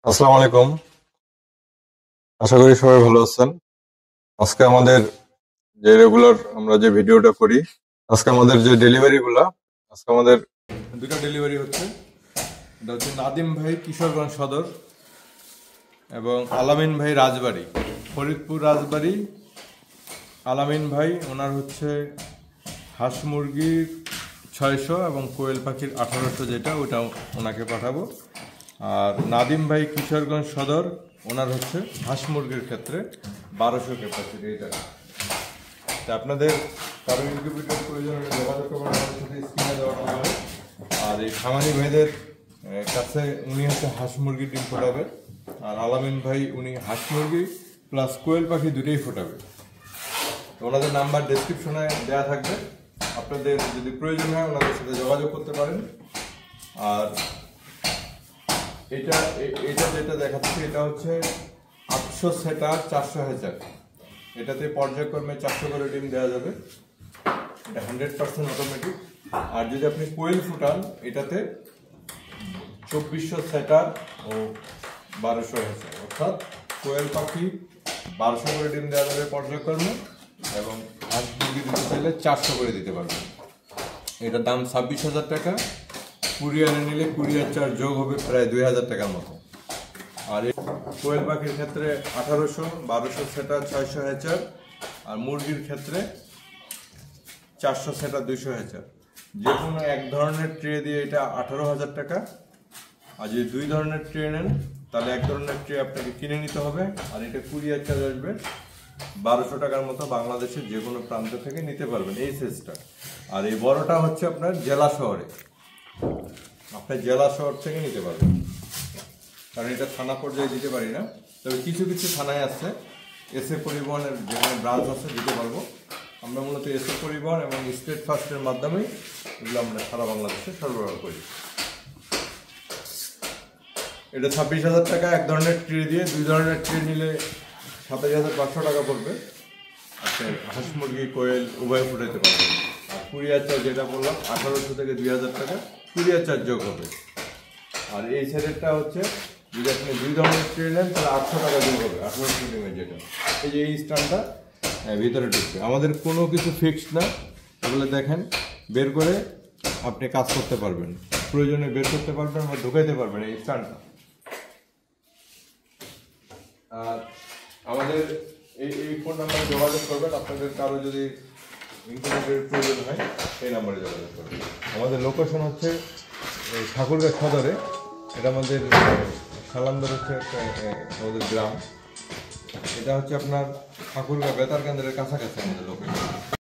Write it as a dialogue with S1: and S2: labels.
S1: আসসালামু আলাইকুম। আশা করি সবাই ভালো আছেন। আজকে আমাদের যে রেগুলার আমরা যে ভিডিওটা করি, আজকে আমাদের যে ডেলিভারি গুলা, আজকে আমাদের দুটা ডেলিভারি হচ্ছে। এটা হচ্ছে নাদিম ভাই কিশোরগঞ্জ সদর এবং আলামিন ভাই রাজবাড়ী, ফরিদপুর রাজবাড়ী। আলামিন ভাই ওনার হচ্ছে হাঁস মুরগির 600 এবং কোয়েল পাখির 1800, যেটা ওটা ওনাকে পাঠাবো। আর নাদিম ভাই কিশোরগঞ্জ সদর, ওনার হচ্ছে হাঁস মুরগির ক্ষেত্রে 1200 ক্যাপাসিটি। এটা তা আপনাদের কারো ইনকিউবেটর প্রয়োজন হলে যোগাযোগ করবেন আমাদের সাথে, স্ক্রিনে দেওয়া নাম্বারে। আর এই খামারি ভাইদের কাছে উনি হচ্ছে হাঁস মুরগির ডিম ফোটাবে, আর আলামিন ভাই উনি হাঁস মুরগি প্লাস কোয়েল পাখি দুটোই ফোটাবে। তো ওনাদের নাম্বার ডেসক্রিপশনে দেওয়া থাকবে, আপনাদের যদি প্রয়োজন হয় ওনাদের সাথে যোগাযোগ করতে পারেন। আর এটা এটা যেটা দেখাচ্ছে এটা হচ্ছে 800 সেটার 400 হাজার। এটাতে পর্যায়ক্রমে 400 করে ডিম দেওয়া যাবে। এটা 100% অটোমেটিক। আর যদি আপনি কোয়েল ফুটান, এটাতে 2400 সেটার ও 1200 হাজার, অর্থাৎ কোয়েল পাখি 1200 করে ডিম দেওয়া যাবে পর্যায়ক্রমে, এবং হাঁস মুরগি দিতে চাইলে 400 করে দিতে পারবেন। এটার দাম 26,000 টাকা। কুরিয়ারে নিলে কুরিয়ার চার্জ যোগ হবে প্রায় 2,000 টাকার মতো। আর এই কোয়েল পাখির ক্ষেত্রে 1800, 1200 সেটা 600 হাজার, আর মুরগির ক্ষেত্রে 400 সেটা 200 হাজার। যে কোনো এক ধরনের ট্রে দিয়ে এটা 18,000 টাকা। আর যদি দুই ধরনের ট্রে নেন তাহলে এক ধরনের ট্রে আপনাকে কিনে নিতে হবে, আর এটা কুরিয়ার চার্জ আসবে 1200 টাকার মতো। বাংলাদেশের যে কোনো প্রান্ত থেকে নিতে পারবেন এই সাইজটা। আর এই বড়টা হচ্ছে আপনার জেলা শহরে, আপনার জেলা শহর থেকে নিতে পারবেন, কারণ এটা থানা পর্যায়ে দিতে পারি না। তবে কিছু কিছু থানায় আছে, এসএ পরিবহনের যেখানে ব্রাঞ্চ আছে দিতে পারবো। আমরা মূলত এসএ পরিবহন এবং স্টেট ফার্স্টের মাধ্যমেই এগুলো আমরা সারা বাংলাদেশে সরবরাহ করি। এটা 26,000 টাকা এক ধরনের ট্রে দিয়ে। দুই ধরনের ট্রে নিলে 27,500 টাকা পড়বে। আপনি হাঁস মুরগি কোয়েল উভয় ফুটাইতে পারবেন। আর কুরিয়ার চার্জ যেটা বললাম 1800 থেকে 2,000 টাকা কুরিয়ার চার্জ যোগ হবে। আর এই সেটেরটা হচ্ছে যদি আপনি দুই ধরনের ট্রে নেন তাহলে 800 টাকা যোগ হবে, 1800 ডিমের যেটা। এই যে এই স্ট্যান্ডটা ভিতরে ঢুকবে। আমাদের কোনো কিছু ফিক্সড না, এগুলো দেখেন বের করে আপনি কাজ করতে পারবেন, প্রয়োজনে বের করতে পারবেন বা ঢুকাইতে পারবেন এই স্ট্যান্ডটা। আর আমাদের এই ফোন নাম্বারে যোগাযোগ করবেন, আপনাদের কারো যদি ইন্টারনেটের প্রয়োজন হয় এই নাম্বারে যোগাযোগ করবেন। আমাদের লোকেশন হচ্ছে ঠাকুরগাঁ সদরে। এটা আমাদের সালান্দর হচ্ছে আমাদের গ্রাম। এটা হচ্ছে আপনার ঠাকুরগাঁ বেতার কেন্দ্রের কাছাকাছি আমাদের লোকেশন।